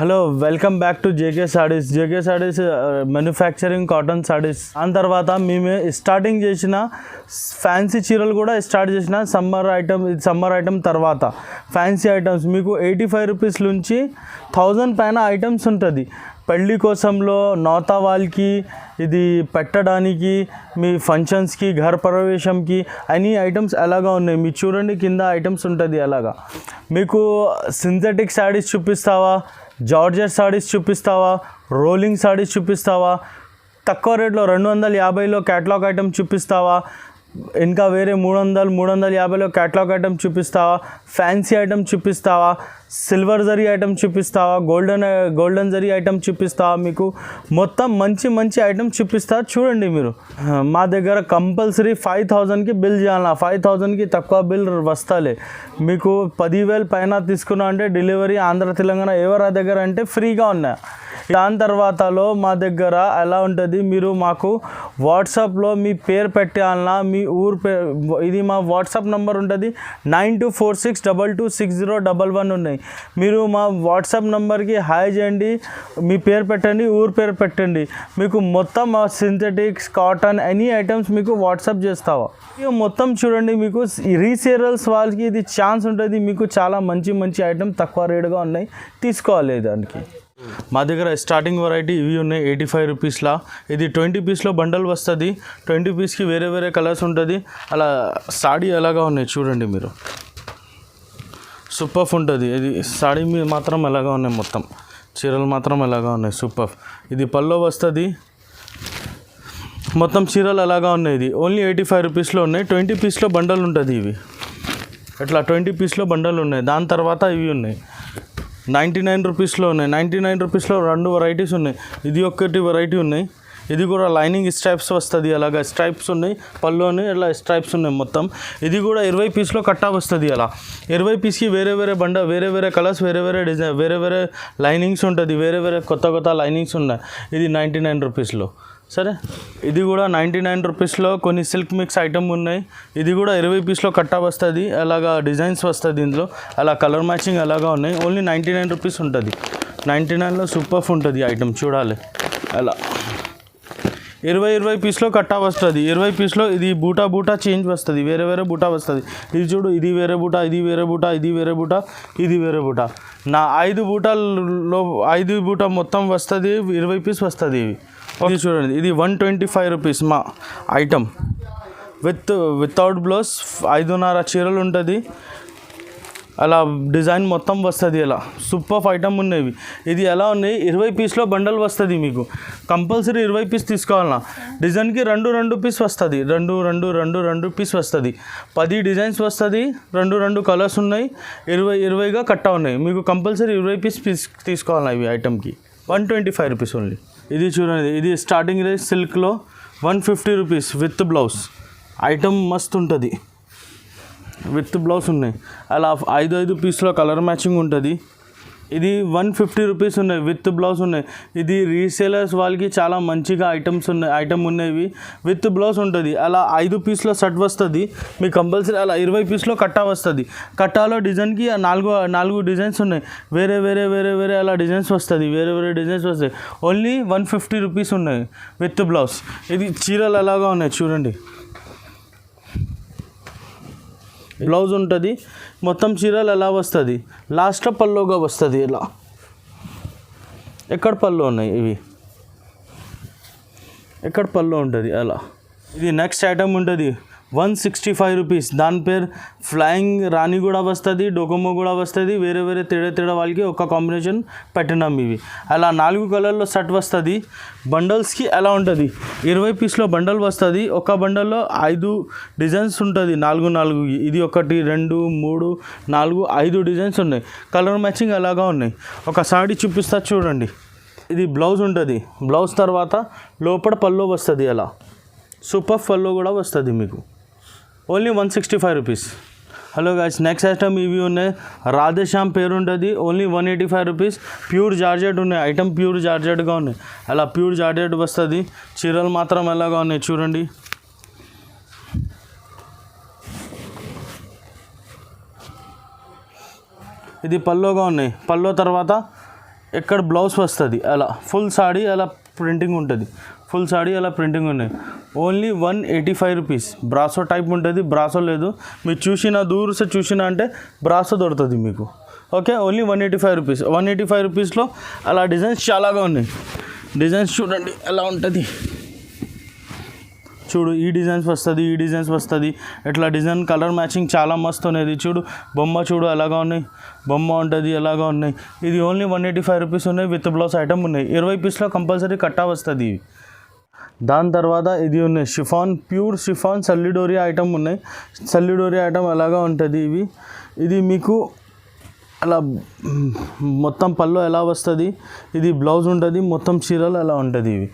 Hello welcome back to JK సాడీస్ manufacturing cotton సాడీస్. దాని తర్వాత మేము స్టార్టింగ్ చేసిన ఫ్యాన్సీ చీరలు కూడా స్టార్ట్ చేసిన సమ్మర్ ఐటమ్ తర్వాత ఫ్యాన్సీ ఐటమ్స్ మీకు 85 రూపీస్ నుంచి 1000 పైన ఐటమ్స్ ఉంటుంది. పెళ్ళి కోసంలో నౌతా వాళ్ళకి ఇది పెట్టడానికి మీ ఫంక్షన్స్కి ఘర ప్రవేశంకి అన్ని ఐటమ్స్ అలాగా ఉన్నాయి. మీరు చూడండి కింద ఐటమ్స్ ఉంటుంది. అలాగా మీకు సింథటిక్ సాడీస్ చూపిస్తావా, జార్జెట్ సాడీస్ చూపిస్తావా, రోలింగ్ సాడీస్ చూపిస్తావా, తక్కువ రేట్లో 250లో క్యాటలాగ్ ఐటమ్ చూపిస్తావా, ఇంకా వేరే 350లో క్యాటలాగ్ ఐటమ్ చూపిస్తావా, ఫ్యాన్సీ ఐటమ్ చూపిస్తావా, సిల్వర్ జరీ ఐటమ్ చూపిస్తావా, గోల్డెన్ జరీ ఐటమ్ చూపిస్తావా, మీకు మొత్తం మంచి ఐటమ్ చూపిస్తా. చూడండి మీరు మా దగ్గర కంపల్సరీ 5000కి బిల్ చేయాలి. 5000కి తక్కువ బిల్ వస్తాలే. మీకు 10,000 పైన తీసుకున్నా అంటే డెలివరీ ఆంధ్ర తెలంగాణ ఎవరి దగ్గర అంటే ఫ్రీగా ఉన్నాయి. దాని తర్వాతలో మా దగ్గర ఎలా ఉంటుంది, మీరు మాకు వాట్సాప్లో మీ పేరు పెట్టాలన్నా మీ ఊరు ఇది మా వాట్సాప్ నెంబర్ ఉంటుంది 9246226011 ఉన్నాయి. మీరు మా వాట్సాప్ నెంబర్కి హాయ్ చేయండి, మీ పేరు పెట్టండి, ఊరు పేరు పెట్టండి. మీకు మొత్తం సింథటిక్స్ కాటన్ ఎనీ ఐటమ్స్ మీకు వాట్సాప్ చేస్తావా. ఇక మొత్తం చూడండి, మీకు రీసేలర్స్ వాళ్ళకి ఇది ఛాన్స్ ఉంటుంది. మీకు చాలా మంచి ఐటమ్ తక్కువ రేటుగా ఉన్నాయి, తీసుకోవాలి. దానికి మా దగ్గర స్టార్టింగ్ వెరైటీ ఇవి ఉన్నాయి 85 రూపీస్లా. ఇది 20 పీస్లో బండల్ వస్తుంది. 20 పీస్కి వేరే కలర్స్ ఉంటుంది. అలా సాడీ అలాగా ఉన్నాయి చూడండి మీరు, సూపర్ ఉంటుంది. ఇది సాడీ మాత్రం ఎలాగా ఉన్నాయి, మొత్తం చీరలు మాత్రం ఎలాగా ఉన్నాయి, సూపర్. ఇది పల్లో వస్తుంది, మొత్తం చీరలు అలాగా ఉన్నాయి. ఇది ఓన్లీ 85 రూపీస్లో ఉన్నాయి. 20 పీస్లో బండల్ ఉంటుంది. ఇవి ఇట్లా 20 పీస్లో బండల్ ఉన్నాయి. దాని తర్వాత ఇవి ఉన్నాయి 99 రూపీస్లో ఉన్నాయి. 99 రూపీస్లో 2 వెరైటీస్ ఉన్నాయి. ఇది ఒకటి వెరైటీ ఉన్నాయి. ఇది కూడా లైనింగ్ స్ట్రైప్స్ వస్తుంది. అలాగా స్ట్రైప్స్ ఉన్నాయి పళ్ళుని, ఇలా స్ట్రైప్స్ ఉన్నాయి మొత్తం. ఇది కూడా 20 పీస్లో కట్టా వస్తుంది. అలా 20 పీస్కి వేరే బండ, వేరే కలర్స్, వేరే డిజైన్, వేరే లైనింగ్స్ ఉంటుంది. వేరే కొత్త లైనింగ్స్ ఉన్నాయి. ఇది 99 రూపీస్లో. సరే, ఇది కూడా 99 రూపీస్లో కొన్ని సిల్క్ మిక్స్ ఐటమ్ ఉన్నాయి. ఇది కూడా 20 పీస్లో కట్టా వస్తుంది. అలాగా డిజైన్స్ వస్తుంది ఇందులో, అలా కలర్ మ్యాచింగ్ అలాగా ఉన్నాయి. ఓన్లీ 99 రూపీస్ ఉంటుంది. 99లో సూపర్ ఉంటుంది ఐటమ్, చూడాలి. అలా 20 పీస్లో కట్టా వస్తుంది. 20 పీస్లో ఇది బూటా చేంజ్ వస్తుంది. వేరే బూటా వస్తుంది. ఇది చూడు, ఇది వేరే బూటా, ఇది వేరే బూటా, ఇది వేరే బూటా, ఇది వేరే బూటా. నా 5 బూటాల్లో 5 బూటా మొత్తం వస్తుంది. 20 పీస్ వస్తుంది. ఇది చూడండి, ఇది 125 రూపీస్ మా ఐటమ్ వితౌట్ బ్లౌజ్ 5.5 చీరలు ఉంటుంది. అలా డిజైన్ మొత్తం వస్తుంది. అలా సూపర్ ఐటమ్ ఉన్నాయి. ఇది ఎలా ఉన్నాయి, 20 పీస్లో బండల్ వస్తుంది. మీకు కంపల్సరీ 20 పీస్ తీసుకోవాలన్నా. డిజైన్కి 2 పీస్ వస్తుంది. 2 పీస్ వస్తుంది. 10 డిజైన్స్ వస్తుంది. 2 కలర్స్ ఉన్నాయి. 20గా కట్టా ఉన్నాయి. మీకు కంపల్సరీ 20 పీస్ తీసుకోవాలన్నా. ఇవి ఐటమ్కి 125 రూపీస్ ఓన్లీ. ఇది చూడండి, ఇది స్టార్టింగ్ రేట్ సిల్క్లో 150 రూపీస్ విత్ బ్లౌజ్ ఐటమ్ మస్తు ఉంటుంది. విత్ బ్లౌజ్ ఉన్నాయి. అలా 5 పీస్లో కలర్ మ్యాచింగ్ ఉంటుంది. ఇది 150 రూపీస్ ఉన్నాయి, విత్ బ్లౌజ్ ఉన్నాయి. ఇది రీసేలర్స్ వాళ్ళకి చాలా మంచిగా ఐటమ్ ఉన్నాయి. విత్ బ్లౌజ్ ఉంటుంది. అలా 5 పీస్లో సెట్ వస్తుంది. మీకు కంపల్సరీ అలా 20 పీస్లో కట్టా వస్తుంది. కట్టాలో డిజైన్కి 4 డిజైన్స్ ఉన్నాయి. వేరే అలా డిజైన్స్ వస్తుంది. వేరే డిజైన్స్ వస్తాయి. ఓన్లీ 150 రూపీస్ ఉన్నాయి విత్ బ్లౌజ్. ఇది చీరలు అలాగా ఉన్నాయి చూడండి. బ్లౌజ్ ఉంటుంది, మొత్తం చీరలు ఎలా వస్తుంది. లాస్ట్లో పల్లోగా వస్తుంది. ఇలా ఎక్కడ పళ్ళు ఉన్నాయి, ఇవి ఎక్కడ పళ్ళు ఉంటుంది. అలా ఇది నెక్స్ట్ ఐటమ్ ఉంటుంది 165 రూపీస్. దాని పేరు ఫ్లయింగ్ రాణి కూడా వస్తుంది, డోకోమో కూడా వస్తుంది. వేరే తేడా వాళ్ళకి ఒక కాంబినేషన్ పెట్టినాం. ఇవి అలా 4 కలర్లో సెట్ వస్తుంది. బండల్స్కి ఎలా ఉంటుంది, 20 పీస్లో బండల్ వస్తుంది. ఒక బండల్లో 5 డిజైన్స్ ఉంటుంది. 4 ఇది 1 2 3 4 5 డిజైన్స్ ఉన్నాయి. కలర్ మ్యాచింగ్ అలాగా ఉన్నాయి. ఒక సాడీ చూపిస్తా చూడండి. ఇది బ్లౌజ్ ఉంటుంది. బ్లౌజ్ తర్వాత లోపల పల్లో వస్తుంది. అలా సూపర్ పల్లో కూడా వస్తుంది. మీకు only 165 rupees. Hello guys, next item ఇవి ఉన్నాయి. రాధేశ్యామ్ పేరు ఉంటుంది. Only 185 rupees. ప్యూర్ జార్జెట్ ఉన్నాయి. ఐటమ్ ప్యూర్ జార్జెట్గా ఉన్నాయి. అలా ప్యూర్ జార్జెట్ వస్తుంది. చీరలు మాత్రం ఎలాగా ఉన్నాయి చూడండి. ఇది పల్లోగా ఉన్నాయి. పల్లో తర్వాత ఇక్కడ బ్లౌజ్ వస్తుంది అలా ఫుల్ సాడీ అలా ప్రింటింగ్ ఉంటుంది, ఫుల్ సాడీ అలా ప్రింటింగ్ ఉన్నాయి. Only 185 rupees. బ్రాసో టైప్ ఉంటుంది, బ్రాసో లేదు. మీరు చూసిన దూరసే చూసిన అంటే బ్రాసో దొరుకుతుంది మీకు. Okay, only 185 rupees. 185 రూపీస్లో అలా డిజైన్స్ చాలాగా ఉన్నాయి. డిజైన్స్ చూడండి ఎలా ఉంటుంది. చూడు ఈ డిజైన్స్ వస్తుంది, ఈ డిజైన్స్ వస్తుంది. ఇట్లా డిజైన్ కలర్ మ్యాచింగ్ చాలా మస్తు ఉన్నది. చూడు బొమ్మ చూడు ఎలాగా ఉన్నాయి, బొమ్మ ఉంటుంది ఎలాగా ఉన్నాయి. ఇది ఓన్లీ 185 రూపీస్ ఉన్నాయి. విత్ బ్లౌజ్ ఐటమ్ ఉన్నాయి. 20 పీస్లో కంపల్సరీ కట్టా వస్తుంది ఇవి. దాని తర్వాత ఇది ఉన్నాయి షిఫాన్, ప్యూర్ షిఫాన్ సల్లిడోరియా ఐటమ్ ఉన్నాయి. సల్లిడోరియా ఐటమ్ ఎలాగా ఉంటుంది ఇవి. ఇది మీకు అలా మొత్తం పళ్ళు ఎలా వస్తుంది, ఇది బ్లౌజ్ ఉంటుంది, మొత్తం చీరలు ఎలా ఉంటుంది ఇవి.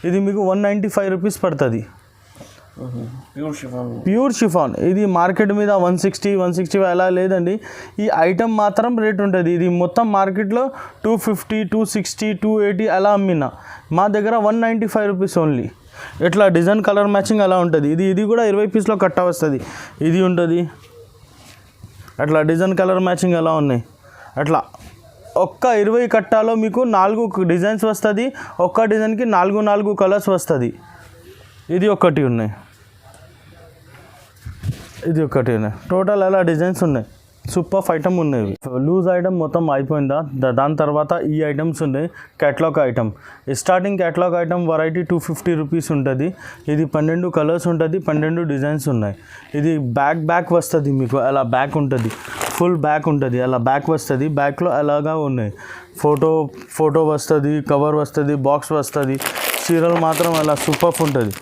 ఇది మీకు 195 రూపీస్ పడుతుంది. Pure chiffon. ఇది మార్కెట్ మీద 160 అలా లేదండి. ఈ ఐటమ్ మాత్రం రేట్ ఉంటుంది. ఇది మొత్తం మార్కెట్లో 250, 260, 280 అలా అమ్మిన. మా దగ్గర 195 రూపీస్ ఓన్లీ. ఇట్లా డిజైన్ కలర్ మ్యాచింగ్ అలా ఉంటుంది. ఇది కూడా 20 పీస్లో కట్ట వస్తుంది. ఇది ఉంటుంది అట్లా డిజైన్ కలర్ మ్యాచింగ్ ఎలా ఉన్నాయి. అట్లా ఒక్క 20 కట్టాలో మీకు 4 డిజైన్స్ వస్తుంది. ఒక్క డిజైన్కి 4 కలర్స్ వస్తుంది. ఇది ఒకటి ఉన్నాయి, ఇది ఒకటి ఉన్నాయి. టోటల్ అలా డిజైన్స్ ఉన్నాయి. సూపర్ ఐటమ్ ఉన్నాయి. లూజ్ ఐటమ్ మొత్తం అయిపోయిందా. దాని తర్వాత ఈ ఐటమ్స్ ఉన్నాయి. Catalogue item. Starting catalogue item variety 250 rupees ఉంటుంది. ఇది 12 కలర్స్ ఉంటుంది, 12 డిజైన్స్ ఉన్నాయి. ఇది బ్యాక్ వస్తుంది మీకు. అలా బ్యాక్ ఉంటుంది, ఫుల్ బ్యాక్ ఉంటుంది. అలా బ్యాక్ వస్తుంది. బ్యాక్లో అలాగా ఉన్నాయి. ఫోటో వస్తుంది, కవర్ వస్తుంది, బాక్స్ వస్తుంది. చీరలు మాత్రం అలా సూపర్ ఉంటుంది.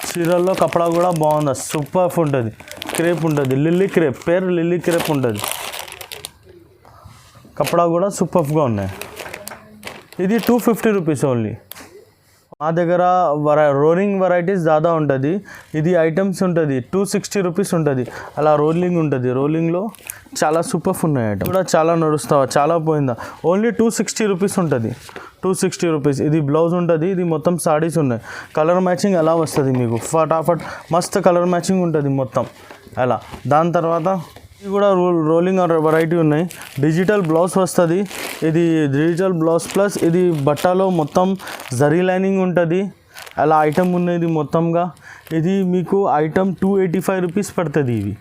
చీరల్లో కపడా కూడా బాగుంది, సూపర్ ఉంటుంది. క్రేప్ ఉంటుంది, లిల్లీ క్రేప్, పేరు లిల్లీ క్రేప్ ఉంటుంది. కపడా కూడా సూపర్గా ఉన్నాయి. ఇది 250 రూపీస్ ఓన్లీ. మా దగ్గర రోలింగ్ వెరైటీస్ దాదా ఉంటుంది. ఇది ఐటమ్స్ ఉంటుంది 260 రూపీస్ ఉంటుంది. అలా రోలింగ్ ఉంటుంది. రోలింగ్లో చాలా సూపర్ ఉన్నాయి. ఐటమ్ కూడా చాలా నడుస్తావా, చాలా పోయిందా. ఓన్లీ 260 రూపీస్ ఉంటుంది. 260 రూపీస్. ఇది బ్లౌజ్ ఉంటుంది. ఇది మొత్తం సాడీస్ ఉన్నాయి. కలర్ మ్యాచింగ్ ఎలా వస్తుంది మీకు. ఫటాఫట్ మస్తు కలర్ మ్యాచింగ్ ఉంటుంది మొత్తం అలా. దాని తర్వాత ఇది కూడా రోలింగ్ వెరైటీ ఉన్నాయి. డిజిటల్ బ్లౌజ్ వస్తుంది. ఇది డిజిటల్ బ్లౌజ్ ప్లస్ ఇది బట్టలో మొత్తం జరీ లైనింగ్ ఉంటుంది. అలా ఐటమ్ ఉన్నది మొత్తంగా. ఇది మీకు ఐటమ్ 285 రూపీస్ పడుతుంది. ఇవి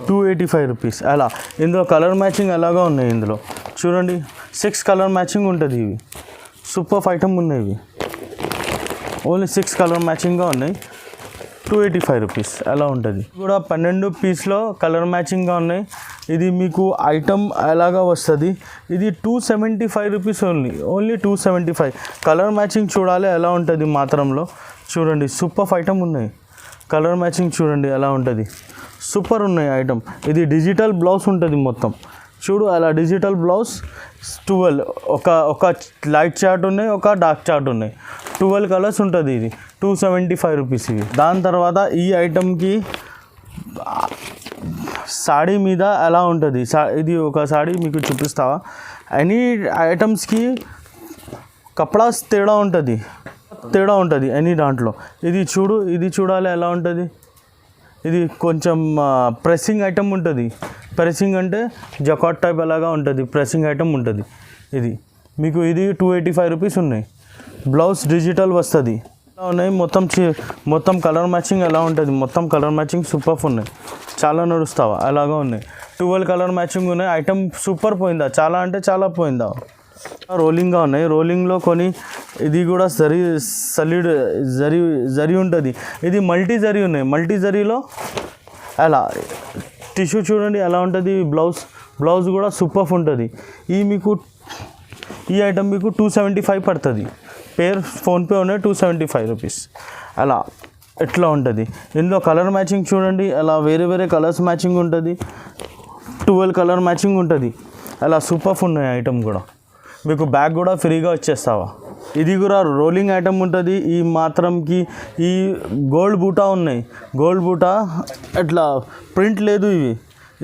285 రూపీస్. అలా ఇందులో కలర్ మ్యాచింగ్ అలాగా ఉన్నాయి. ఇందులో చూడండి 6 కలర్ మ్యాచింగ్ ఉంటుంది. ఇవి సూపర్ ఐటమ్ ఉన్నాయి. ఇవి ఓన్లీ 6 కలర్ మ్యాచింగ్గా ఉన్నాయి. 285 రూపీస్ అలా ఉంటుంది. కూడా 12 పీస్లో కలర్ మ్యాచింగ్గా ఉన్నాయి. ఇది మీకు ఐటమ్ అలాగా వస్తుంది. ఇది 275 రూపీస్ ఓన్లీ 275. కలర్ మ్యాచింగ్ చూడాలి ఎలా ఉంటుంది మాత్రంలో. చూడండి సూపర్ ఐటమ్ ఉన్నాయి. కలర్ మ్యాచింగ్ చూడండి ఎలా ఉంటుంది. సూపర్ ఉన్నాయి ఐటమ్. ఇది డిజిటల్ బ్లౌజ్ ఉంటుంది మొత్తం. చూడు అలా డిజిటల్ బ్లౌజ్ 12 ఒక లైట్ చార్ట్ ఉన్నాయి, ఒక డార్క్ చార్ట్ ఉన్నాయి. 12 కలర్స్ ఉంటుంది. ఇది 275 రూపీస్ ఇవి. దాని తర్వాత ఈ ఐటమ్కి సాడీ మీద ఎలా ఉంటుంది. ఇది ఒక సాడీ మీకు చూపిస్తావా. ఎనీ ఐటమ్స్కి కపడా తేడా ఉంటుంది ఎనీ దాంట్లో. ఇది చూడు, ఇది చూడాలి ఎలా ఉంటుంది. ఇది కొంచెం ప్రెస్సింగ్ ఐటమ్ ఉంటుంది. ప్రెస్సింగ్ అంటే జకాట్ టైప్ అలాగా ఉంటుంది. ప్రెస్సింగ్ ఐటమ్ ఉంటుంది. ఇది మీకు ఇది 285 రూపీస్ ఉన్నాయి. బ్లౌజ్ డిజిటల్ వస్తుంది. ఉన్నాయి మొత్తం కలర్ మ్యాచింగ్ ఎలా ఉంటుంది. మొత్తం కలర్ మ్యాచింగ్ సూపర్ ఉన్నాయి. చాలా నడుస్తావా అలాగా ఉన్నాయి. 12 కలర్ మ్యాచింగ్ ఉన్నాయి. ఐటమ్ సూపర్ పోయిందా, చాలా అంటే చాలా పోయిందా. రోలింగ్గా ఉన్నాయి. రోలింగ్లో కొన్ని ఇది కూడా జరీ ఉంటుంది. ఇది మల్టీ జరీ ఉన్నాయి. మల్టీ జరీలో అలా టిష్యూ చూడండి ఎలా ఉంటుంది. బ్లౌజ్ కూడా సూపర్ ఉంటుంది. ఈ ఐటమ్ మీకు 275 పడుతుంది. ఫోన్పే ఉన్నాయి 275 రూపీస్ అలా. ఎట్లా ఉంటుంది. ఇందులో కలర్ మ్యాచింగ్ చూడండి అలా వేరే కలర్స్ మ్యాచింగ్ ఉంటుంది. 12 కలర్ మ్యాచింగ్ ఉంటుంది. అలా సూపర్ ఉన్నాయి ఐటమ్ కూడా. మీకు బ్యాగ్ కూడా ఫ్రీగా వచ్చేస్తావా. ఇది కూడా రోలింగ్ ఐటమ్ ఉంటుంది. ఈ మాత్రంకి ఈ గోల్డ్ బూటా ఉన్నాయి. గోల్డ్ బూటా అట్లా ప్రింట్ లేదు.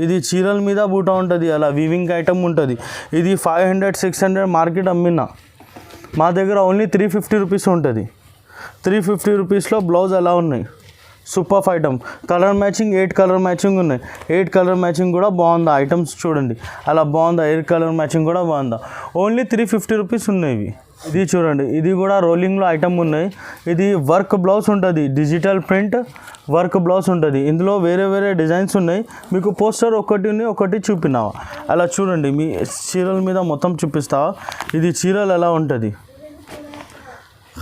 ఇది చీరల మీద బూటా ఉంటుంది. అలా వీవింగ్ ఐటమ్ ఉంటుంది. ఇది 500-600 మార్కెట్ అమ్మిన. మా దగ్గర ఓన్లీ 350 రూపీస్ ఉంటుంది. 350 రూపీస్లో బ్లౌజ్ ఎలా ఉన్నాయి. Super item. Colour matching 8 colour matching ఉన్నాయి. 8 కలర్ మ్యాచింగ్ కూడా బాగుందా ఐటమ్స్ చూడండి, అలా బాగుందా. 8 కలర్ మ్యాచింగ్ కూడా బాగుందా. ఓన్లీ 350 రూపీస్ ఉన్నాయి ఇవి. ఇది చూడండి, ఇది కూడా రోలింగ్లో ఐటమ్ ఉన్నాయి. ఇది వర్క్ బ్లౌజ్ ఉంటుంది, డిజిటల్ ప్రింట్ వర్క్ బ్లౌజ్ ఉంటుంది. ఇందులో వేరే వేరే డిజైన్స్ ఉన్నాయి. మీకు పోస్టర్ ఒకటి చూపినావా, అలా చూడండి. మీ చీరల మీద మొత్తం చూపిస్తావా. ఇది చీరలు ఎలా ఉంటుంది.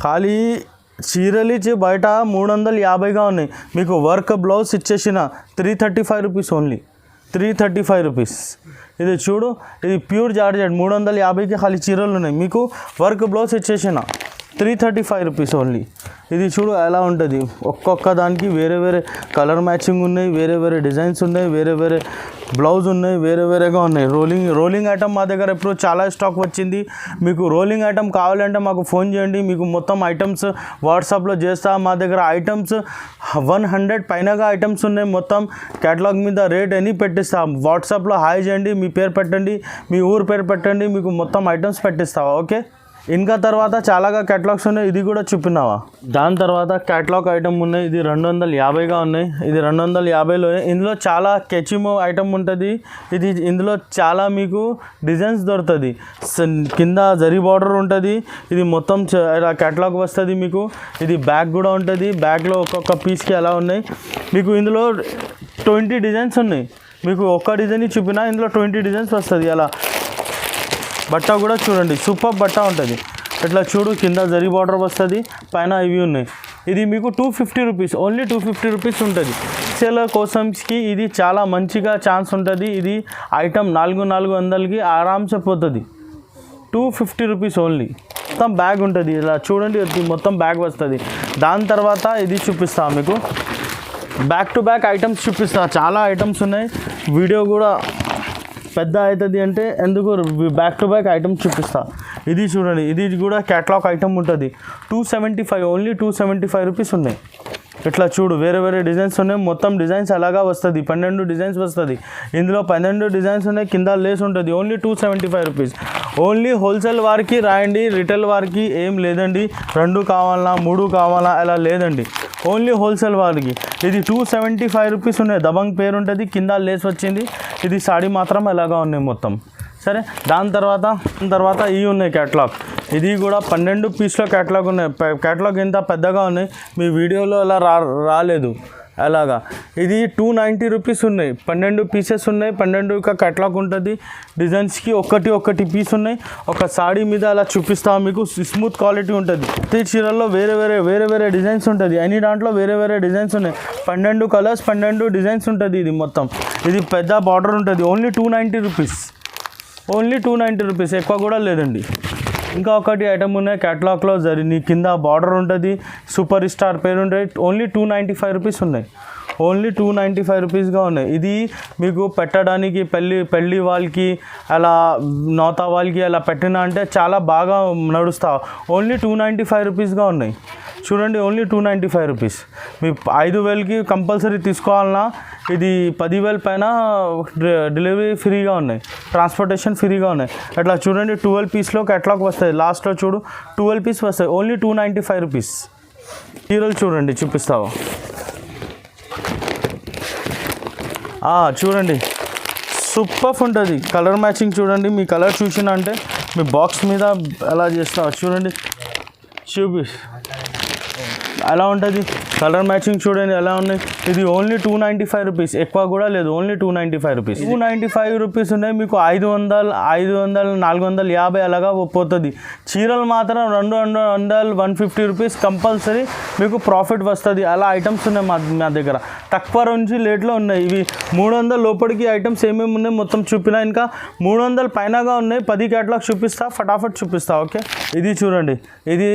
ఖాళీ చీరలు ఇచ్చి బయట 350గా ఉన్నాయి. మీకు వర్క్ బ్లౌజ్ ఇచ్చేసిన 335 రూపీస్ ఓన్లీ, 335 రూపీస్. ఇది చూడు, ఇది ప్యూర్ జార్జెట్ 350కి ఖాళీ చీరలు ఉన్నాయి. మీకు వర్క్ బ్లౌజ్ ఇచ్చేసిన 335 రూపీస్ ఓన్లీ. ఇది చూడు ఎలా ఉంటుంది. ఒక్కొక్క దానికి వేరే వేరే కలర్ మ్యాచింగ్ ఉన్నాయి, వేరే వేరే డిజైన్స్ ఉన్నాయి, వేరే వేరే బ్లౌజ్ ఉన్నాయి, వేరే వేరేగా ఉన్నాయి. రోలింగ్ ఐటమ్ మా దగ్గర ఇప్పుడు చాలా స్టాక్ వచ్చింది. మీకు రోలింగ్ ఐటమ్ కావాలంటే మాకు ఫోన్ చేయండి, మీకు మొత్తం ఐటమ్స్ వాట్సాప్లో చేస్తా. మా దగ్గర ఐటమ్స్ 100 పైనగా ఐటమ్స్ ఉన్నాయి. మొత్తం క్యాటలాగ్ మీద రేట్ అని పెట్టిస్తాం. వాట్సాప్లో హాయ్ చేయండి, మీ పేరు పెట్టండి, మీ ఊరు పేరు పెట్టండి, మీకు మొత్తం ఐటమ్స్ పెట్టిస్తావా. ఓకే. ఇంకా తర్వాత చాలాగా క్యాటలాగ్స్ ఉన్నాయి, ఇది కూడా చూపినావా. దాని తర్వాత క్యాటలాగ్ ఐటమ్ ఉన్నాయి. ఇది 250గా ఉన్నాయి. ఇది 250లో ఇందులో చాలా కెచిమో ఐటమ్ ఉంటుంది. ఇందులో చాలా మీకు డిజైన్స్ దొరుకుతుంది. కింద జరీ బార్డర్ ఉంటుంది. ఇది మొత్తం క్యాటలాగ్ వస్తుంది మీకు. ఇది బ్యాగ్ కూడా ఉంటుంది. బ్యాగ్లో ఒక్కొక్క పీస్కి అలా ఉన్నాయి. మీకు ఇందులో 20 డిజైన్స్ ఉన్నాయి. మీకు ఒక్క డిజైన్ చూపినా ఇందులో 20 డిజైన్స్ వస్తుంది. అలా బట్ట కూడా చూడండి, సూపర్ బట్ట ఉంటుంది. ఇట్లా చూడు, కింద జరీ బార్డర్ వస్తుంది, పైన ఇవి ఉన్నాయి. ఇది మీకు 250 రూపీస్, ఓన్లీ 250 రూపీస్ ఉంటుంది. సేలర్ కోసంకి ఇది చాలా మంచిగా ఛాన్స్ ఉంటుంది. ఇది ఐటమ్ 400కి ఆరామ్సే పోతుంది. 250 రూపీస్ ఓన్లీ. మొత్తం బ్యాగ్ ఉంటుంది. ఇలా చూడండి, మొత్తం బ్యాగ్ వస్తుంది. దాని తర్వాత ఇది చూపిస్తా మీకు, బ్యాక్ టు బ్యాక్ ఐటమ్స్ చూపిస్తా. చాలా ఐటమ్స్ ఉన్నాయి. వీడియో కూడా పెద్ద అవుతుంది అంటే ఎందుకు బ్యాక్ టు బ్యాక్ ఐటమ్స్ చూపిస్తా. ఇది చూడండి, ఇది కూడా క్యాటలాగ్ ఐటమ్ ఉంటుంది. 275, ఓన్లీ 275 రూపీస్ ఉన్నాయి. ఇట్లా చూడు, వేరే వేరే డిజైన్స్ ఉన్నాయి. మొత్తం డిజైన్స్ అలాగా వస్తుంది. 12 డిజైన్స్ వస్తుంది. ఇందులో 12 డిజైన్స్ ఉన్నాయి. కింద లేస్ ఉంటుంది. Only 275 rupees. ఓన్లీ హోల్సేల్ వారికి రాయండి, రిటైల్ వారికి ఏం లేదండి. 2 కావాలా 3 కావాలా అలా లేదండి. ఓన్లీ హోల్సేల్ వారికి. ఇది 275 రూపీస్ ఉన్నాయి. దబంగ్ పేరు ఉంటుంది, కింద లేస్ వచ్చింది. ఇది సాడీ మాత్రం అలాగా ఉన్నాయి మొత్తం. సరే, దాని తర్వాత ఇవి ఉన్నాయి క్యాటలాగ్. ఇది కూడా 12 పీస్లో క్యాటలాగ్ ఉన్నాయి. క్యాటలాగ్ ఎంత పెద్దగా ఉన్నాయి, మీ వీడియోలో అలా రాలేదు అలాగా. ఇది 290 రూపీస్ ఉన్నాయి. 12 పీసెస్ ఉన్నాయి. 12 క్యాటలాగ్ ఉంటుంది. డిజైన్స్కి ఒకటి పీస్ ఉన్నాయి. ఒక సాడీ మీద అలా చూపిస్తాం మీకు. స్మూత్ క్వాలిటీ ఉంటుంది. ప్రతి చీరల్లో వేరే వేరే డిజైన్స్ ఉంటుంది. అన్ని దాంట్లో వేరే వేరే డిజైన్స్ ఉన్నాయి. 12 కలర్స్, 12 డిజైన్స్ ఉంటుంది. ఇది మొత్తం ఇది పెద్ద బార్డర్ ఉంటుంది. ఓన్లీ 290 రూపీస్, ఓన్లీ 290 రూపీస్, ఎక్కువ కూడా లేదండి. ఇంకా ఒకటి ఐటమ్ ఉన్నాయి క్యాటలాగ్లో. నీ కింద బార్డర్ ఉంటుంది, సూపర్ స్టార్ పేరు ఉంటుంది. ఓన్లీ 295 రూపీస్ ఉన్నాయి. ఓన్లీ 295 రూపీస్గా ఉన్నాయి. ఇది మీకు పెట్టడానికి పెళ్ళి వాళ్ళకి అలా నోతా వాళ్ళకి అలా పెట్టినా అంటే చాలా బాగా నడుస్తా. ఓన్లీ 295 రూపీస్గా ఉన్నాయి. చూడండి, ఓన్లీ 295 రూపీస్. మీ 5,000కి కంపల్సరీ తీసుకోవాలన్నా ఇది 10,000 పైన డెలివరీ ఫ్రీగా ఉన్నాయి, ట్రాన్స్పోర్టేషన్ ఫ్రీగా ఉన్నాయి. అట్లా చూడండి, 12 పీస్లో క్యాటలాగ్ వస్తాయి. లాస్ట్లో చూడు 12 పీస్ వస్తాయి. Only 295 rupees. చీరలు చూడండి, చూపిస్తావా. చూడండి, సూపర్ ఉంటుంది. కలర్ మ్యాచింగ్ చూడండి. మీ కలర్ చూసినా అంటే మీ బాక్స్ మీద అలా చేస్తావా. చూడండి, అలా ఉంటుంది. కలర్ మ్యాచింగ్ చూడండి ఎలా ఉన్నాయి. ఇది ఓన్లీ 295 రూపీస్, ఎక్కువ కూడా లేదు. Only 295 rupees. 295 రూపీస్ ఉన్నాయి. మీకు 500, 450 అలాగా పోతుంది. చీరలు మాత్రం 200, 150 రూపీస్ కంపల్సరీ మీకు ప్రాఫిట్ వస్తుంది. అలా ఐటమ్స్ ఉన్నాయి మా దగ్గర. తక్కువ నుంచి లేట్లో ఉన్నాయి. ఇవి 300 లోపలికి ఐటమ్స్ ఏమేమి ఉన్నాయి మొత్తం చూపినా. ఇంకా 300 పైనగా ఉన్నాయి. 10 క్యాటలాగ్ చూపిస్తా, ఫటాఫట్ చూపిస్తా. ఓకే, ఇది చూడండి, ఇది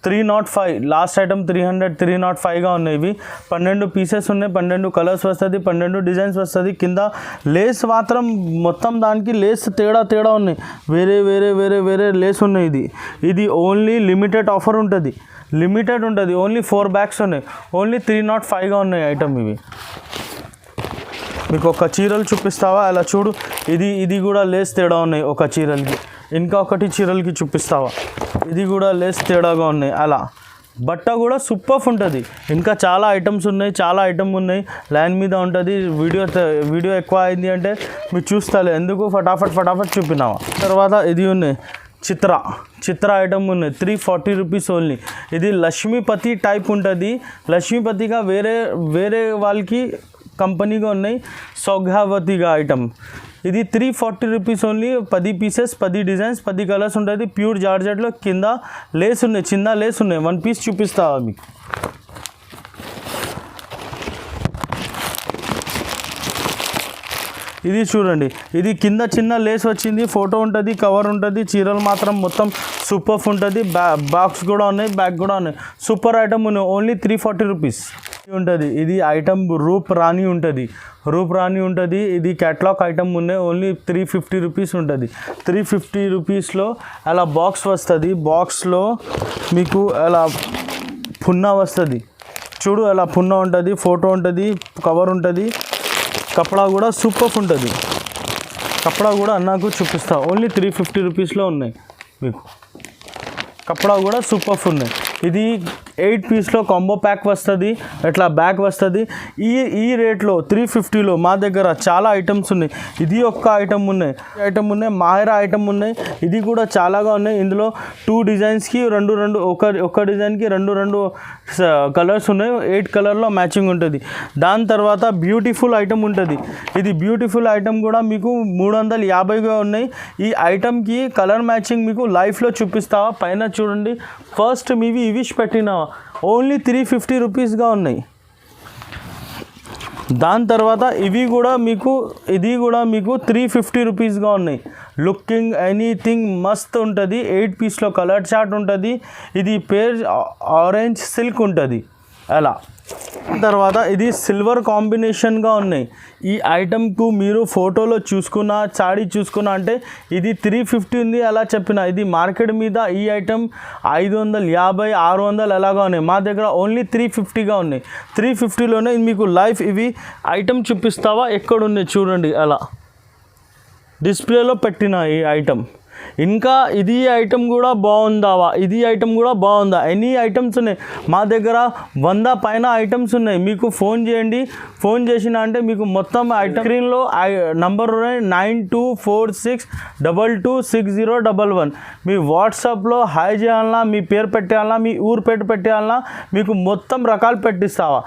305. లాస్ట్ ఐటమ్ 305గా ఉన్నాయి. ఇవి 12 పీసెస్ ఉన్నాయి. 12 కలర్స్ వస్తుంది, 12 డిజైన్స్ వస్తుంది. కింద లేస్ మాత్రం మొత్తం దానికి లేస్ తేడా ఉన్నాయి. వేరే లేస్ ఉన్నాయి. ఇది ఓన్లీ లిమిటెడ్ ఆఫర్ ఉంటుంది. ఓన్లీ 4 బ్యాగ్స్ ఉన్నాయి. ఓన్లీ 305గా ఉన్నాయి ఐటమ్. ఇవి మీకు ఒక చీరలు చూపిస్తావా. అలా చూడు, ఇది కూడా లేస్ తేడా ఉన్నాయి ఒక చీరలకి. ఇంకా ఒకటి చీరలకి చూపిస్తావా. ఇది కూడా లేస్ తేడాగా ఉన్నాయి. అలా బట్ట కూడా సూపర్ ఉంటుంది. ఇంకా చాలా ఐటమ్స్ ఉన్నాయి, చాలా ఐటమ్ ఉన్నాయి, లైన్ మీద ఉంటుంది. వీడియో ఎక్కువ అయింది అంటే మీరు చూస్తారు, ఎందుకు ఫటాఫట్ చూపినావా. తర్వాత ఇది ఉన్నాయి చిత్ర ఐటమ్ ఉన్నాయి, 340 రూపీస్ ఓన్లీ. ఇది లక్ష్మీపతి టైప్ ఉంటుంది. లక్ష్మీపతిగా వేరే వాళ్ళకి కంపెనీగా ఉన్నాయి, సౌభాగ్యవతిగా ఐటమ్. ఇది 340 rupees only. 10 pieces, 10 designs, 10 colours ఉంటుంది. ప్యూర్ జార్జెట్లో కింద లేస్ ఉన్నాయి, చిన్న లేస్ ఉన్నాయి. 1 పీస్ చూపిస్తావా మీకు. ఇది చూడండి, ఇది కింద చిన్న లేస్ వచ్చింది, ఫోటో ఉంటుంది, కవర్ ఉంటుంది. చీరలు మాత్రం మొత్తం సూపర్ ఉంటుంది. బాక్స్ కూడా ఉన్నాయి, బ్యాగ్ కూడా ఉన్నాయి. సూపర్ ఐటమ్ ఉన్నాయి. ఓన్లీ 340 రూపీస్ ఉంటుంది. ఇది ఐటమ్ రూప్ రాణి ఉంటుంది. ఇది క్యాటలాగ్ ఐటమ్ ఉన్నాయి. ఓన్లీ 350 రూపీస్ ఉంటుంది. 350 రూపీస్లో అలా బాక్స్ వస్తుంది. బాక్స్లో మీకు అలా పున్నా వస్తుంది. చూడు, అలా పున్నా ఉంటుంది, ఫోటో ఉంటుంది, కవర్ ఉంటుంది. కపడా కూడా సూపర్ ఉంటుంది. కపడా కూడా అన్నాకు చూపిస్తా. ఓన్లీ 350 రూపీస్లో ఉన్నాయి మీకు. కపడా కూడా సూపర్ ఉన్నాయి. ఇది 8 పీస్లో కాంబో ప్యాక్ వస్తుంది, ఇట్లా బ్యాగ్ వస్తుంది. ఈ రేట్లో 350లో మా దగ్గర చాలా ఐటమ్స్ ఉన్నాయి. ఇది ఒక్క ఐటమ్ ఉన్నాయి, మాహిరా ఐటమ్ ఉన్నాయి. ఇది కూడా చాలాగా ఉన్నాయి. ఇందులో 2 డిజైన్స్కి ఒక డిజైన్కి రెండు కలర్స్ ఉన్నాయి. 8 కలర్లో మ్యాచింగ్ ఉంటుంది. దాని తర్వాత బ్యూటిఫుల్ ఐటమ్ ఉంటుంది. ఇది బ్యూటిఫుల్ ఐటమ్ కూడా మీకు 350గా ఉన్నాయి. ఈ ఐటమ్కి కలర్ మ్యాచింగ్ మీకు లైఫ్లో చూపిస్తావా. పైన చూడండి, ఫస్ట్ మీవి ఇవి పెట్టినావా. ఓన్లీ 350 రూపీస్గా ఉన్నాయి. దాని తర్వాత ఇది కూడా మీకు 350 రూపీస్గా ఉన్నాయి. లుకింగ్ ఎనీథింగ్ మస్త్ ఉంటుంది. 8 పీస్లో కలర్ చార్ట్ ఉంటుంది. ఇది పేర్ ఆరెంజ్ సిల్క్ ఉంటుంది అలా. తర్వాత ఇది సిల్వర్ కాంబినేషన్గా ఉన్నాయి. ఈ ఐటమ్కు మీరు ఫోటోలో చూసుకున్నా, సాడీ చూసుకున్నా అంటే ఇది 350 ఉంది అలా చెప్పిన. ఇది మార్కెట్ మీద ఈ ఐటమ్ 550, 600 అలాగా ఉన్నాయి. మా దగ్గర ఓన్లీ 350గా ఉన్నాయి. 350లోనే మీకు లైఫ్ ఇవి ఐటమ్ చూపిస్తావా. ఎక్కడున్నాయి చూడండి, అలా డిస్ప్లేలో పెట్టిన ఈ ఐటమ్. ఇంకా ఇది ఐటమ్ కూడా బాగుందా. ఎనీ ఐటమ్స్ ఉన్నాయి మా దగ్గర. 100 పైన ఐటమ్స్ ఉన్నాయి. మీకు ఫోన్ చేయండి, ఫోన్ చేసిన అంటే మీకు మొత్తం ఐటమ్ స్క్రీన్లో నంబర్ 9246226011. మీ వాట్సాప్లో హాయ్ చేయాలన్నా, మీ పేరు పెట్టాలన్నా, మీ ఊరు పెట్టాలన్నా మీకు మొత్తం రకాలు పెట్టిస్తావా.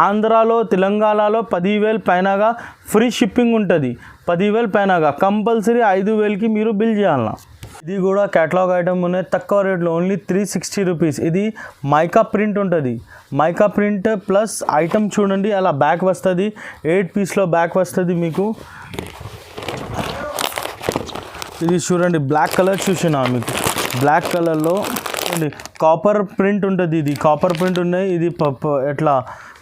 ఆంధ్రాలో, తెలంగాణలో 10,000 పైనగా ఫ్రీ షిప్పింగ్ ఉంటుంది. 10,000 పైనగా కంపల్సరీ 5,000కి మీరు బిల్ చేయాలన్నా. ఇది కూడా క్యాటలాగ్ ఐటమ్ ఉన్నాయి, తక్కువ రేట్లో. Only 360 rupees. ఇది మైకా ప్రింట్ ఉంటుంది. మైకా ప్రింట్ ప్లస్ ఐటమ్ చూడండి, అలా బ్యాగ్ వస్తుంది. 8 పీస్లో బ్యాగ్ వస్తుంది మీకు. ఇది చూడండి, బ్లాక్ కలర్ చూసినా మీకు. బ్లాక్ కలర్లో కాపర్ ప్రింట్ ఉంటుంది. ఇది కాపర్ ప్రింట్ ఉన్నాయి. ఇది ఎట్లా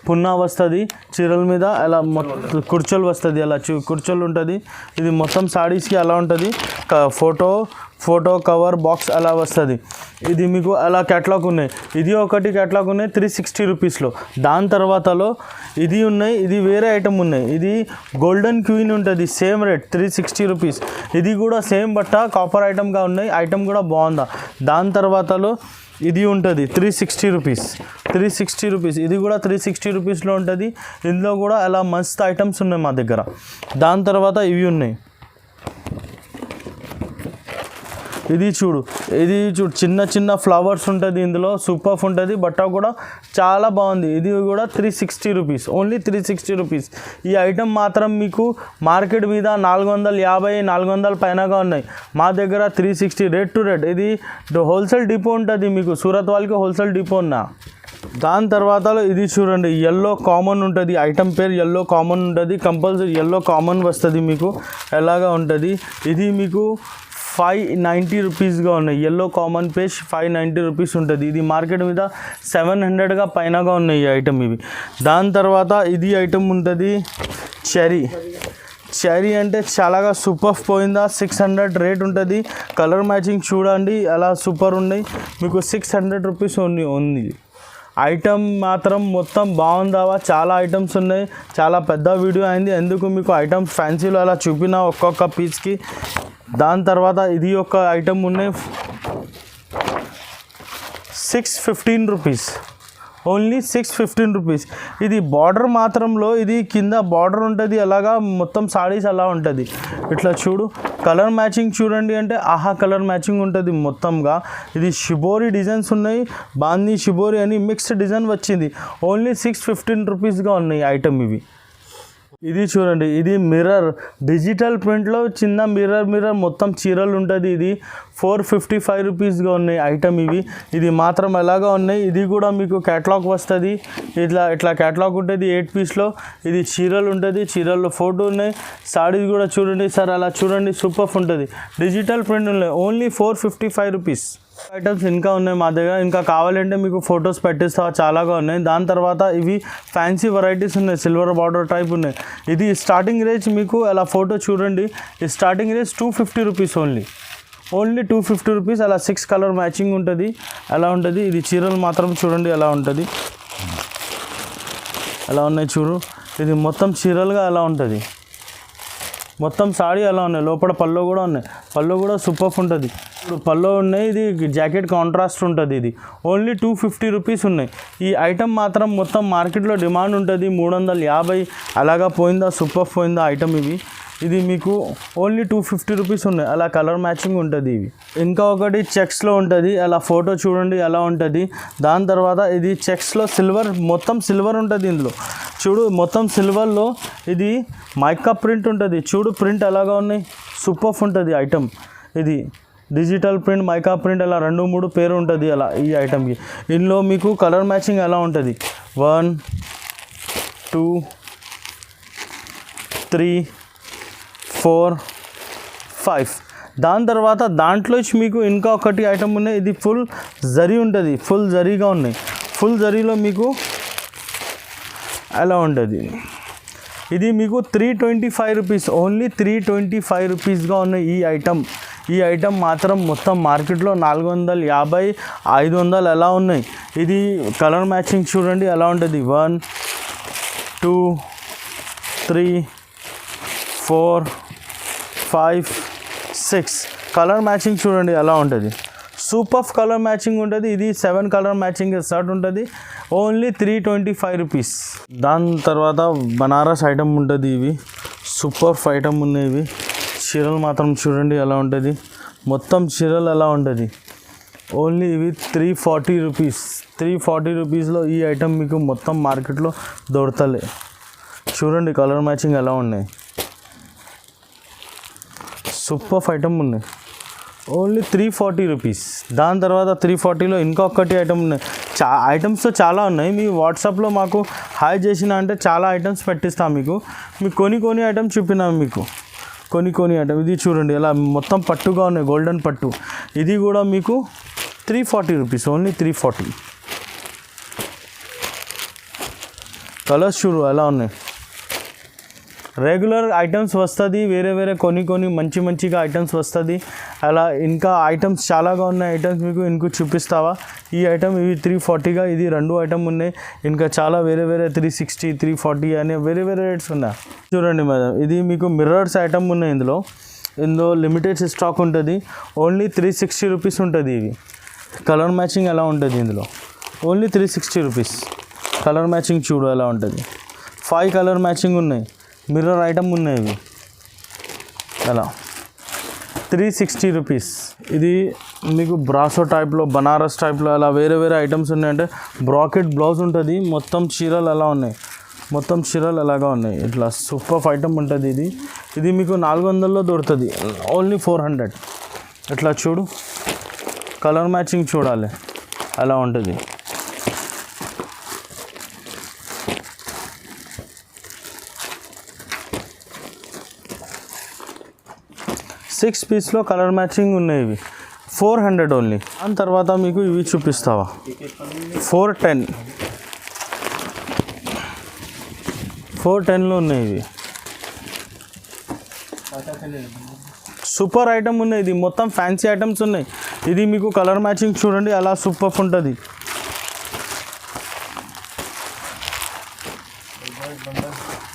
పున్నా వస్తుంది చీరల మీద, అలా మొత్తం కుర్చోలు వస్తుంది, అలా కుర్చోలు ఉంటుంది. ఇది మొత్తం సాడీస్కి అలా ఉంటుంది. ఫోటో కవర్ బాక్స్ అలా వస్తుంది. ఇది మీకు అలా క్యాటలాగ్ ఉన్నాయి. ఇది ఒకటి క్యాటలాగ్ ఉన్నాయి 360 రూపీస్లో. దాని తర్వాతలో ఇది ఉన్నాయి, ఇది వేరే ఐటమ్ ఉన్నాయి. ఇది గోల్డెన్ క్వీన్ ఉంటుంది, సేమ్ రేట్ 360 రూపీస్. ఇది కూడా సేమ్ బట్ట కాపర్ ఐటమ్గా ఉన్నాయి. ఐటమ్ కూడా బాగుందా. దాని తర్వాతలో ఇది ఉంటుంది 360 రూపీస్. ఇది కూడా 360 రూపీస్లో ఉంటుంది. ఇందులో కూడా అలా మస్తు ఐటమ్స్ ఉన్నాయి మా దగ్గర. దాని తర్వాత ఇవి ఉన్నాయి. ఇది చూడు చిన్న ఫ్లవర్స్ ఉంటుంది. ఇందులో సూపర్ ఉంటుంది. బట్ట కూడా చాలా బాగుంది. ఇది కూడా 360 రూపీస్. Only 360 rupees. ఈ ఐటమ్ మాత్రం మీకు మార్కెట్ మీద 450, 400 పైనగా ఉన్నాయి. మా దగ్గర 360 రేట్ టు రేట్. ఇది హోల్సేల్ డిపో ఉంటుంది మీకు. సూరత్ వాళ్ళకి హోల్సేల్ డిపో ఉన్నా. దాని తర్వాత ఇది చూడండి, ఎల్లో కామన్ ఉంటుంది. ఐటమ్ పేరు ఎల్లో కామన్ ఉంటుంది. కంపల్సరీ ఎల్లో కామన్ వస్తుంది మీకు. ఎలాగా ఉంటుంది. ఇది మీకు 590 రూపీస్గా ఉన్నాయి. ఎల్లో కామన్ పేజ్ 590 రూపీస్ ఉంటుంది. ఇది మార్కెట్ మీద 700గా పైనగా ఉన్నాయి ఈ ఐటమ్ ఇవి. దాని తర్వాత ఇది ఐటమ్ ఉంటుంది చెరీ అంటే చాలాగా సూపర్ పోయిందా. 600 రేట్ ఉంటుంది. కలర్ మ్యాచింగ్ చూడండి, అలా సూపర్ ఉన్నాయి. మీకు 600 రూపీస్ ఉంది. ఐటమ్ మాత్రం మొత్తం బాగుందావా. చాలా ఐటమ్స్ ఉన్నాయి. చాలా పెద్ద వీడియో అయింది, ఎందుకు మీకు ఐటమ్స్ ఫ్యాన్సీలో అలా చూపిన ఒక్కొక్క పీస్కి. దాని తర్వాత ఇది ఒక ఐటమ్ ఉన్నాయి, 615 రూపీస్, ఓన్లీ 615 రూపీస్. ఇది బార్డర్ మాత్రంలో ఇది కింద బార్డర్ ఉంటుంది, అలాగా మొత్తం సారీస్ అలా ఉంటుంది. ఇట్లా చూడు, కలర్ మ్యాచింగ్ చూడండి అంటే ఆహా కలర్ మ్యాచింగ్ ఉంటుంది మొత్తంగా. ఇది షిబోరి డిజైన్స్ ఉన్నాయి, బాందీ షిబోరి అని మిక్స్డ్ డిజైన్ వచ్చింది. ఓన్లీ 615 రూపీస్గా ఉన్నాయి ఐటమ్ ఇవి. ఇది చూడండి, ఇది మిర్రర్ డిజిటల్ ప్రింట్లో చిన్న మిర్రర్ మొత్తం చీరలు ఉంటుంది. ఇది 455 రూపీస్గా ఉన్నాయి ఐటమ్ ఇవి. ఇది మాత్రం ఎలాగా ఉన్నాయి, ఇది కూడా మీకు క్యాటలాగ్ వస్తుంది. ఇట్లా క్యాటలాగ్ ఉంటుంది 8 పీస్లో. ఇది చీరలు ఉంటుంది, చీరల్లో ఫోటో ఉన్నాయి. సారీస్ కూడా చూడండి సార్, అలా చూడండి సూపర్ ఉంటుంది. డిజిటల్ ప్రింట్ ఉన్నాయి, ఓన్లీ 455 రూపీస్. ఐటమ్స్ ఇంకా ఉన్నాయి మా దగ్గర, ఇంకా కావాలంటే మీకు ఫొటోస్ పెట్టిస్తా, చాలాగా ఉన్నాయి. దాని తర్వాత ఇవి ఫ్యాన్సీ వెరైటీస్ ఉన్నాయి, సిల్వర్ బార్డర్ టైప్ ఉన్నాయి. ఇది స్టార్టింగ్ రేంజ్ మీకు అలా ఫోటో చూడండి, ఈ starting range 250 rupees only 250 rupees. అలా 6 కలర్ మ్యాచింగ్ ఉంటుంది, అలా ఉంటుంది. ఇది చీరలు మాత్రం చూడండి ఎలా ఉంటుంది, అలా ఉన్నాయి చూడు. ఇది మొత్తం చీరలుగా అలా ఉంటుంది, మొత్తం సాడీ అలా ఉన్నాయి. లోపల పళ్ళు కూడా ఉన్నాయి, పళ్ళు కూడా సూపర్ ఉంటుంది. ఇప్పుడు పళ్ళు ఉన్నాయి, ఇది జాకెట్ కాంట్రాస్ట్ ఉంటుంది. ఇది ఓన్లీ 250 రూపీస్ ఉన్నాయి. ఈ ఐటమ్ మాత్రం మొత్తం మార్కెట్లో డిమాండ్ ఉంటుంది 350 అలాగా పోయిందా, సూపర్ పోయిందా ఐటమ్ ఇవి. ఇది మీకు ఓన్లీ 250 రూపీస్ ఉన్నాయి, అలా కలర్ మ్యాచింగ్ ఉంటుంది ఇవి. ఇంకా ఒకటి చెక్స్లో ఉంటుంది, అలా ఫోటో చూడండి ఎలా ఉంటుంది. దాని తర్వాత ఇది చెక్స్లో సిల్వర్, మొత్తం సిల్వర్ ఉంటుంది ఇందులో చూడు, మొత్తం సిల్వర్లో ఇది మైకా ప్రింట్ ఉంటుంది చూడు, ప్రింట్ ఎలాగా ఉన్నాయి సూపర్ ఉంటుంది ఐటమ్. ఇది డిజిటల్ ప్రింట్, మైకా ప్రింట్, అలా 2-3 పేరు ఉంటుంది అలా ఈ ఐటమ్కి. ఇందులో మీకు కలర్ మ్యాచింగ్ ఎలా ఉంటుంది 1 2 3 4 5. దాని తర్వాత దాంట్లో మీకు ఇంకా ఒకటి ఐటమ్ ఉన్నాయి, ఇది ఫుల్ జరీ ఉంటుంది, ఫుల్ జరీగా ఉన్నాయి. ఫుల్ జరీలో మీకు ఎలా ఉంటుంది. ఇది మీకు 325 రూపీస్, ఓన్లీ 325 రూపీస్గా ఉన్నాయి ఈ ఐటమ్. ఈ ఐటమ్ మాత్రం మొత్తం మార్కెట్లో 450 500 ఎలా ఉన్నాయి. ఇది కలర్ మ్యాచింగ్ చూడండి ఎలా ఉంటుంది 1 2 3 4 5 6 కలర్ మ్యాచింగ్ చూడండి ఎలా ఉంటుంది, సూపర్ కలర్ మ్యాచింగ్ ఉంటుంది. ఇది 7 కలర్ మ్యాచింగ్ షర్ట్ ఉంటుంది, ఓన్లీ 325 రూపీస్. దాని తర్వాత బనారస్ ఐటమ్ ఉంటుంది, ఇవి సూపర్ ఐటమ్ ఉన్నాయి. ఇవి చీరలు మాత్రం చూడండి ఎలా ఉంటుంది, మొత్తం చీరలు ఎలా ఉంటుంది. ఓన్లీ ఇవి 340 రూపీస్. 340 రూపీస్లో ఈ ఐటమ్ మీకు మొత్తం మార్కెట్లో దొరకలే. చూడండి కలర్ మ్యాచింగ్ ఎలా ఉన్నాయి, సూపర్ ఐటమ్ ఉన్నాయి, ఓన్లీ 340 రూపీస్. దాని తర్వాత 340లో ఇంకొకటి ఐటమ్ ఉన్నాయి. ఐటమ్స్తో చాలా ఉన్నాయి. మీ వాట్సాప్లో మాకు హాయ్ చేసిన అంటే చాలా ఐటమ్స్ పెట్టిస్తాం మీకు. కొన్ని ఐటమ్స్ చూపినాం మీకు, కొన్ని ఐటమ్. ఇది చూడండి ఎలా మొత్తం పట్టుగా ఉన్నాయి, గోల్డెన్ పట్టు. ఇది కూడా మీకు 340 రూపీస్, ఓన్లీ 340. కలర్స్ చూడు ఎలా ఉన్నాయి. రెగ్యులర్ ఐటమ్స్ వస్తుంది, వేరే కొన్ని మంచిగా ఐటమ్స్ వస్తుంది. అలా ఇంకా ఐటమ్స్ చాలాగా ఉన్నాయి. ఐటమ్స్ మీకు ఇంకో చూపిస్తావా ఈ ఐటమ్. ఇవి 340గా, ఇది 2 ఐటమ్ ఉన్నాయి. ఇంకా చాలా వేరే 360 340 అనే వేరే రేట్స్ ఉన్నాయి. చూడండి మేడం, ఇది మీకు మిర్రర్స్ ఐటమ్ ఉన్నాయి. ఇందులో లిమిటెడ్ స్టాక్ ఉంటుంది, ఓన్లీ 360 రూపీస్ ఉంటుంది. ఇవి కలర్ మ్యాచింగ్ ఎలా ఉంటుంది ఇందులో, ఓన్లీ 360 రూపీస్. కలర్ మ్యాచింగ్ చూడు ఎలా ఉంటుంది, 5 కలర్ మ్యాచింగ్ ఉన్నాయి. మిర్రర్ ఐటమ్ ఉన్నాయి ఇవి అలా 360 రూపీస్. ఇది మీకు బ్రాసో టైప్లో, బనారస్ టైప్లో అలా వేరే ఐటమ్స్ ఉన్నాయంటే బ్రాకెట్ బ్లౌజ్ ఉంటుంది. మొత్తం చీరలు ఎలా ఉన్నాయి, మొత్తం చీరలు అలాగా ఉన్నాయి. ఇట్లా సూపర్ ఐటమ్ ఉంటుంది. ఇది మీకు 400లో దొరుకుతుంది, ఓన్లీ 400. ఇట్లా చూడు కలర్ మ్యాచింగ్ చూడాలి అలా ఉంటుంది. 6 పీస్లో కలర్ మ్యాచింగ్ ఉన్నాయి. ఇవి 400 ఓన్లీ. దాని తర్వాత మీకు ఇవి చూపిస్తావా 410లో ఉన్నాయి. ఇవి సూపర్ ఐటమ్ ఉన్నాయి. ఇది మొత్తం ఫ్యాన్సీ ఐటమ్స్ ఉన్నాయి. ఇది మీకు కలర్ మ్యాచింగ్ చూడండి అలా సూపర్ ఉంటుంది.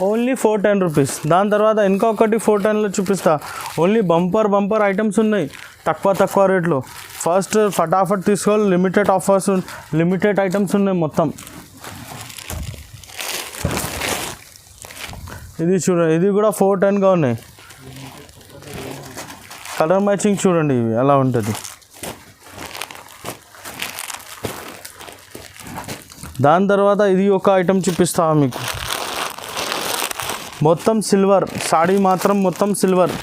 Only 410 rupees. దాని తర్వాత ఇంకొకటి 410లో చూపిస్తా. ఓన్లీ బంపర్ ఐటమ్స్ ఉన్నాయి. తక్కువ రేట్లో. ఫస్ట్ ఫటాఫట్ తీసుకోవాలి. లిమిటెడ్ ఆఫర్స్, లిమిటెడ్ ఐటమ్స్ ఉన్నాయి మొత్తం. ఇది చూడండి, ఇది కూడా 410గా ఉన్నాయి. కలర్ మ్యాచింగ్ చూడండి ఇవి ఎలా ఉంటుంది. దాని తర్వాత ఇది ఒక ఐటమ్ చూపిస్తా మీకు. మొత్తం సిల్వర్ సాడీ, మాత్రం మొత్తం సిల్వర్.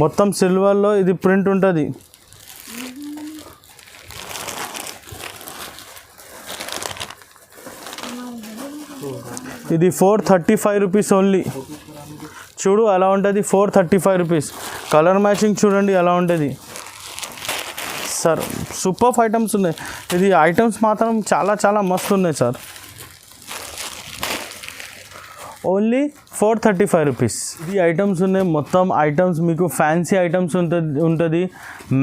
మొత్తం సిల్వర్లో ఇది ప్రింట్ ఉంటుంది. ఇది 435 రూపీస్ ఓన్లీ. చూడు ఎలా ఉంటుంది, 435 రూపీస్. కలర్ మ్యాచింగ్ చూడండి ఎలా ఉంటుంది సార్. సూపర్ ఐటమ్స్ ఉన్నాయి. ఇది ఐటమ్స్ మాత్రం చాలా మస్తు ఉన్నాయి సార్. Only 435 rupees. ఇది ఐటమ్స్ ఉన్నాయి మొత్తం. ఐటమ్స్ మీకు ఫ్యాన్సీ ఐటమ్స్ ఉంటుంది.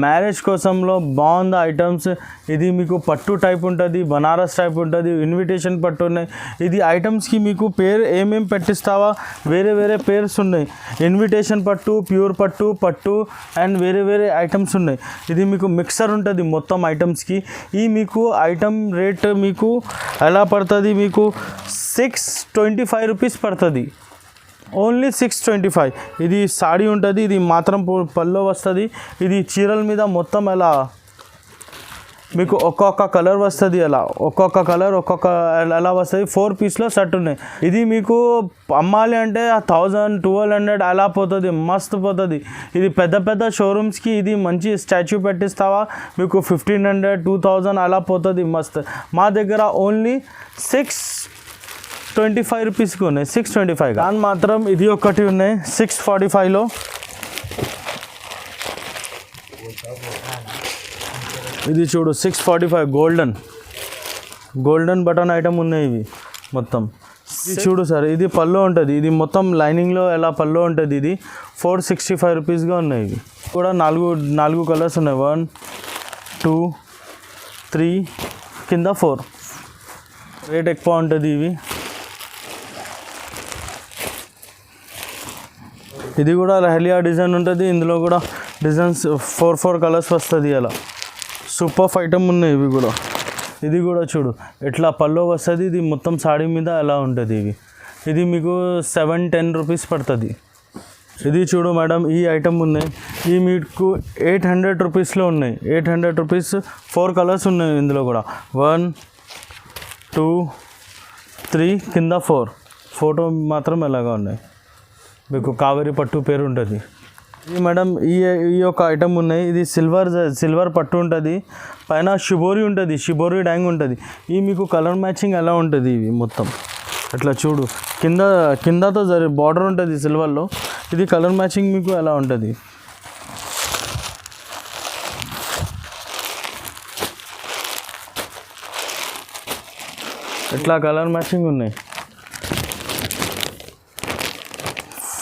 మ్యారేజ్ కోసంలో బాగుంది ఐటమ్స్. ఇది మీకు పట్టు టైప్ ఉంటుంది, బనారస్ టైప్ ఉంటుంది, ఇన్విటేషన్ పట్టు ఉన్నాయి. ఇది ఐటమ్స్కి మీకు పేరు ఏమేమి పెట్టిస్తావా, వేరే పేర్స్ ఉన్నాయి. ఇన్విటేషన్ పట్టు, ప్యూర్ పట్టు అండ్ వేరే ఐటమ్స్ ఉన్నాయి. ఇది మీకు మిక్సర్ ఉంటుంది మొత్తం ఐటమ్స్కి. ఈ మీకు ఐటమ్ రేట్ మీకు ఎలా పడుతుంది, మీకు 625 రూపీస్ పడుతుంది. ఓన్లీ 625. ఇది సాడీ ఉంటుంది. ఇది మాత్రం పల్లో వస్తుంది. ఇది చీరల మీద మొత్తం ఎలా మీకు ఒక్కొక్క కలర్ వస్తుంది. అలా ఒక్కొక్క కలర్ ఎలా వస్తుంది. 4 పీస్లో సెట్ ఉన్నాయి. ఇది మీకు అమ్మాలి అంటే 1000, 1200 అలా పోతుంది. మస్తు పోతుంది. ఇది పెద్ద షోరూమ్స్కి ఇది మంచి స్టాచ్యూ పెట్టిస్తావా మీకు 1500, 2000 అలా పోతుంది మస్తు. మా దగ్గర ఓన్లీ 625 రూపీస్కి ఉన్నాయి. 625. దాని మాత్రం ఇది ఒకటి ఉన్నాయి 645లో. ఇది చూడు 645 గోల్డెన్ బటన్ ఐటమ్ ఉన్నాయి ఇవి మొత్తం. ఇది చూడు సార్, ఇది పల్లో ఉంటుంది. ఇది మొత్తం లైనింగ్లో ఎలా పల్లో ఉంటుంది. ఇది 465 రూపీస్గా ఉన్నాయి. ఇవి కూడా నాలుగు కలర్స్ ఉన్నాయి. 1, 2, 3 కింద 4. రేట్ ఎక్కువ ఉంటుంది ఇవి. ఇది కూడా లహలియా డిజైన్ ఉంటుంది. ఇందులో కూడా డిజైన్స్ 4 కలర్స్ వస్తుంది. అలా సూపర్ ఐటమ్ ఉన్నాయి ఇవి కూడా. ఇది కూడా చూడు ఎట్లా పల్లో వస్తుంది. ఇది మొత్తం సాడీ మీద ఎలా ఉంటుంది ఇవి. ఇది మీకు 710 రూపీస్ పడుతుంది. ఇది చూడు మేడం, ఈ ఐటమ్ ఉన్నాయి. ఈ మీకు 800 రూపీస్లో ఉన్నాయి. 800 రూపీస్ 4 కలర్స్ ఉన్నాయి ఇందులో కూడా. 1, 2, 3 కింద 4. ఫోటో మాత్రం ఎలాగా ఉన్నాయి. మీకు కావేరి పట్టు పేరు ఉంటుంది. ఇది మేడం ఈ యొక్క ఐటమ్ ఉన్నాయి. ఇది సిల్వర్ పట్టు ఉంటుంది. పైన షిబోరి డ్యాంగ్ ఉంటుంది. ఈ మీకు కలర్ మ్యాచింగ్ ఎలా ఉంటుంది ఇవి మొత్తం. అట్లా చూడు కిందతో బార్డర్ ఉంటుంది సిల్వర్లో. ఇది కలర్ మ్యాచింగ్ మీకు ఎలా ఉంటుంది. ఇట్లా కలర్ మ్యాచింగ్ ఉన్నాయి.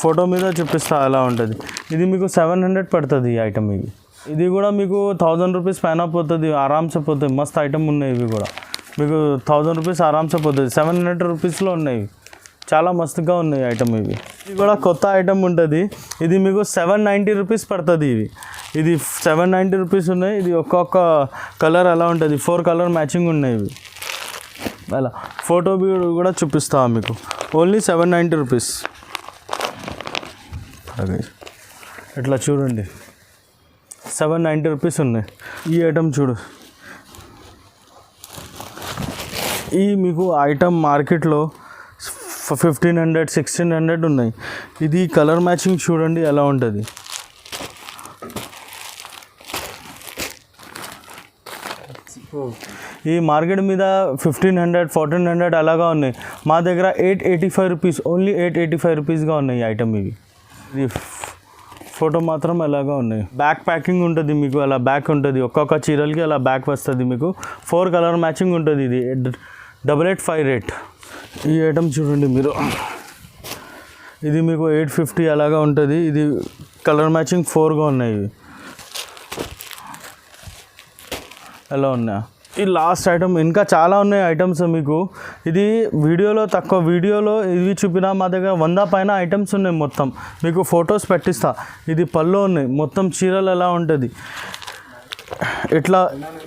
ఫోటో మీద చూపిస్తా ఎలా ఉంటుంది. ఇది మీకు 700 పడుతుంది ఈ ఐటమ్. ఇది కూడా మీకు 1000 రూపీస్ పైన పోతుంది. ఆరామ్సే పోతుంది. మస్తు ఐటమ్ ఉన్నాయి ఇవి కూడా. మీకు 1000 రూపీస్ ఆరామ్సే పోతుంది. 700 రూపీస్లో ఉన్నాయి. చాలా మస్తుగా ఉన్నాయి ఐటమ్ ఇవి. ఇది కూడా కొత్త ఐటమ్ ఉంటుంది. ఇది మీకు 790 రూపీస్ పడుతుంది. ఇది 790 రూపీస్ ఉన్నాయి. ఇది ఒక్కొక్క కలర్ అలా ఉంటుంది. 4 కలర్ మ్యాచింగ్ ఉన్నాయి ఇవి. అలా ఫోటో కూడా చూపిస్తా మీకు. Only 790 rupees. ఇట్లా చూడండి 790 రూపీస్ ఉన్నాయి. ఈ ఐటమ్ చూడు. ఈ మీకు ఐటమ్ మార్కెట్లో 1500, 1600 ఉన్నాయి. ఇది కలర్ మ్యాచింగ్ చూడండి ఎలా ఉంటుంది. ఈ మార్కెట్ మీద 1500, 1400 అలాగా ఉన్నాయి. మా దగ్గర 885 రూపీస్, ఓన్లీ 885 రూపీస్గా ఉన్నాయి ఈ ఐటమ్ ఇవి. ఇది ఫోటో మాత్రం ఎలాగా ఉన్నాయి. బ్యాక్ ప్యాకింగ్ ఉంటుంది మీకు. అలా బ్యాక్ ఉంటుంది. ఒక్కొక్క చీరలకి అలా బ్యాక్ వస్తుంది మీకు. 4 కలర్ మ్యాచింగ్ ఉంటుంది. ఇది 885 రేట్. ఈ ఐటమ్ చూడండి మీరు. ఇది మీకు 850 అలాగా ఉంటుంది. ఇది కలర్ మ్యాచింగ్ 4గా ఉన్నాయి. ఇవి ఎలా ఉన్నాయి. ఈ లాస్ట్ ఐటమ్ ఇంకా చాలా ఉన్నాయి ఐటమ్స్ మీకు. ఇది వీడియోలో ఇవి చూపినా మా దగ్గర 100 పైన ఐటమ్స్ ఉన్నాయి. మొత్తం మీకు ఫొటోస్ పెట్టిస్తా. ఇది పళ్ళు ఉన్నాయి, మొత్తం చీరలు ఎలా ఉంటుంది,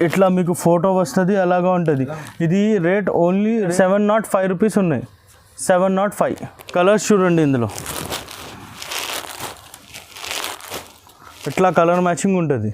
ఇట్లా మీకు ఫోటో వస్తుంది, అలాగా ఉంటుంది. ఇది రేట్ ఓన్లీ 705 రూపీస్ ఉన్నాయి. 705 కలర్స్ చూడండి. ఇందులో ఇట్లా కలర్ మ్యాచింగ్ ఉంటుంది.